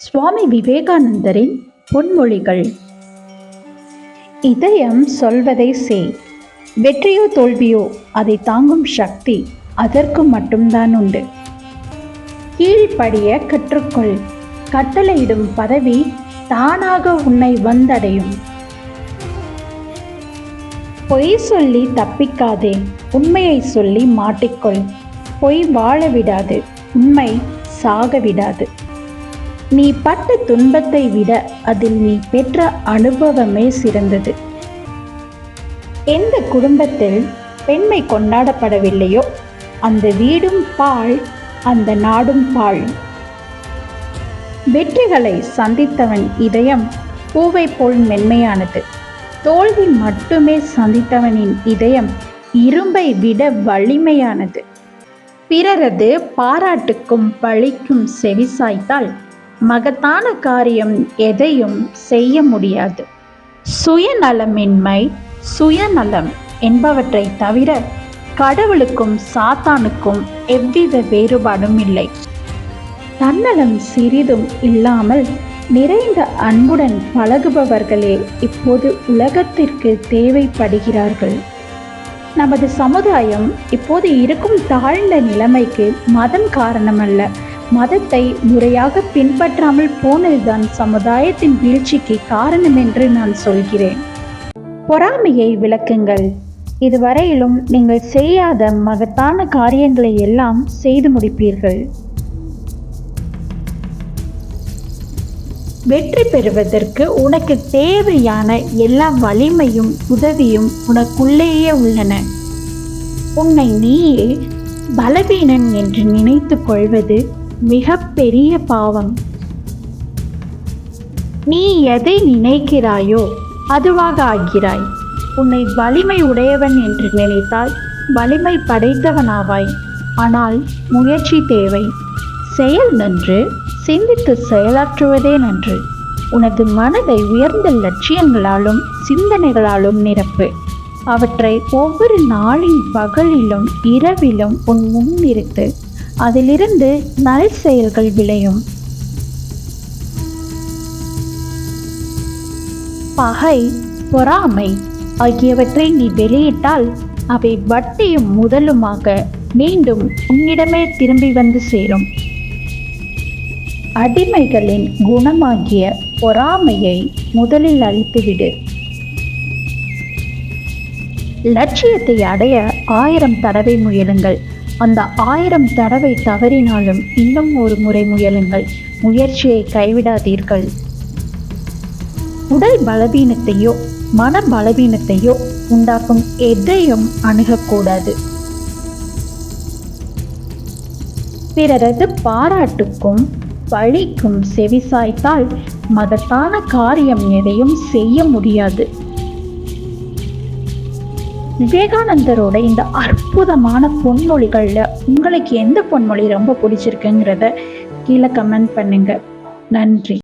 சுவாமி விவேகானந்தரின் பொன்மொழிகள். இதயம் சொல்வதை செய். வெற்றியோ தோல்வியோ அதை தாங்கும் சக்தி அதற்கு மட்டும்தான் உண்டு. கீழ்ப்படிய கற்றுக்கொள். கட்டளையிடும் பதவி தானாக உன்னை வந்தடையும். பொய் சொல்லி தப்பிக்காதே, உண்மையை சொல்லி மாட்டிக்கொள். பொய் வாழ விடாது, உண்மை சாக விடாது. நீ பட்ட துன்பத்தை விட அதில் நீ பெற்ற அனுபவமே சிறந்தது. எந்த குடும்பத்தில் பெண்மை கொண்டாடப்படவில்லையோ அந்த வீடும் பாழ், அந்த நாடும் பாழ். வெற்றிகளை சந்தித்தவன் இதயம் பூவை போல் மென்மையானது. தோல்வி மட்டுமே சந்தித்தவனின் இதயம் இரும்பை விட வலிமையானது. பிறரது பாராட்டுக்கும் பழிக்கும் செவிசாய்த்தால் மகத்தான காரியம் எதையும் செய்ய முடியாது. சுயநலமின்மை, சுயநலம் என்பவற்றை தவிர கடவுளுக்கும் சாத்தானுக்கும் எவ்வித வேறுபாடும் இல்லை. தன்னலம் சிறிதும் இல்லாமல் நிறைந்த அன்புடன் பழகுபவர்களே இப்போது உலகத்திற்கு தேவைப்படுகிறார்கள். நமது சமுதாயம் இப்போது இருக்கும் தாழ்ந்த நிலைமைக்கு மதம் காரணமல்ல. மதத்தை முறையாக பின்பற்றாமல் போனதுதான் சமுதாயத்தின் வீழ்ச்சிக்கு காரணம் என்று நான் சொல்கிறேன். பொறாமையை விளக்குங்கள். இதுவரையிலும் நீங்கள் செய்யாத மகத்தான காரியங்களை எல்லாம் செய்து முடிப்பீர்கள். வெற்றி பெறுவதற்கு உனக்கு தேவையான எல்லா வலிமையும் உதவியும் உனக்குள்ளேயே உள்ளன. உன்னை நீயே பலவீனன் என்று நினைத்து கொள்வது மிக பெரிய பாவம். நீ எதை நினைக்கிறாயோ அதுவாக ஆகிறாய். உன்னை வலிமை உடையவன் என்று நினைத்தால் வலிமை படைத்தவனாவாய். ஆனால் முயற்சி தேவை. செயல் நன்று, சிந்தித்து செயலாற்றுவதே நன்று. உனது மனதை உயர்ந்த லட்சியங்களாலும் சிந்தனைகளாலும் நிரப்பு. அவற்றை ஒவ்வொரு நாளின் பகலிலும் இரவிலும் உன் முன் நிறுத்து. அதிலிருந்து நல் செயல்கள் விளையும். பகை, பொறாமை ஆகியவற்றை நீ வெளியிட்டால் அவை வட்டியும் முதலுமாக மீண்டும் உன்னிடமே திரும்பி வந்து சேரும். அடிமைகளின் குணமாகிய பொறாமையை முதலில் அழித்துவிடு. லட்சியத்தை அடைய 1000 தடவை முயலுங்கள். அந்த 1000 தடவை தவறினாலும் இன்னும் ஒரு முறை முயலுங்கள். முயற்சியை கைவிடாதீர்கள். உடல் பலவீனத்தையோ மன பலவீனத்தையோ உண்டாக்கும் எதையும் அணுகக்கூடாது. பிறரது பாராட்டுக்கும் பழிக்கும் செவிசாய்த்தால் மகத்தான காரியம் எதையும் செய்ய முடியாது. விவேகானந்தரோட இந்த அற்புதமான பொன்மொழிகள்ல உங்களுக்கு எந்த பொன்மொழி ரொம்ப பிடிச்சிருக்குங்கிறத கீழே கமெண்ட் பண்ணுங்க. நன்றி.